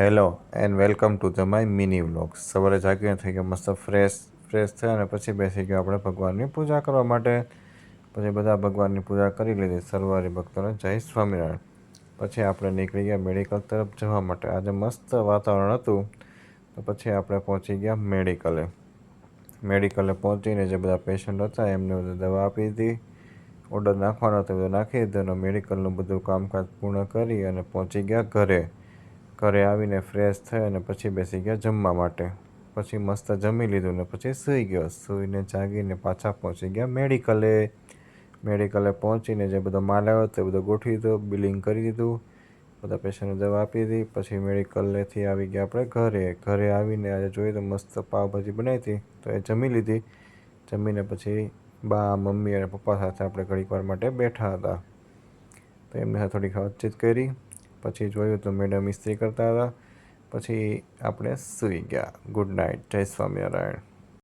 Hello and welcome to the my mini vlogs. સવારે જાગીને થઈ ગયા મસ્ત ફ્રેશ થયા અને પછી બેસી ગયા આપણે ભગવાનની પૂજા કરવા માટે. પછી બધા ભગવાનની પૂજા કરી લીધી. સરવારી ભક્તોને જય સ્વામિનારાયણ. પછી આપણે નીકળી ગયા મેડિકલ તરફ જવા માટે. આજે મસ્ત વાતાવરણ હતું તો પછી આપણે પહોંચી ગયા મેડિકલે પહોંચીને જે બધા પેશન્ટ હતા એમને બધું દવા આપી દીધી. ઓર્ડર નાખવાનો હતો બધું નાખી દીધો અને મેડિકલનું બધું કામકાજ પૂર્ણ કરી અને પહોંચી ગયા ઘરે આવીને ફ્રેશ થઈ અને પછી બેસી ગયા જમવા માટે. પછી મસ્ત જમી લીધું ને પછી સૂઈ ગયો. સૂઈને જાગીને પાછા પહોંચી ગયા મેડિકલે પહોંચીને જે બધો માલ આવ્યો તે બધો ગોઠવી દીધો, બિલિંગ કરી દીધું, બધા પેશન્ટને દવા આપી દીધી. પછી મેડિકલેથી આવી ગયા આપણે ઘરે આવીને આજે જોઈએ તો મસ્ત પાવભાજી બનાવી હતી તો એ જમી લીધી. જમીને પછી બા, મમ્મી અને પપ્પા સાથે આપણે ઘડીક વાર માટે બેઠા હતા તો એમને સાથે થોડીક વાતચીત કરી. પછી જોયું તો મેડમ ઇસ્ત્રી કરતા હતા. પછી આપણે સૂઈ ગયા. Good night. જય સ્વામિનારાયણ.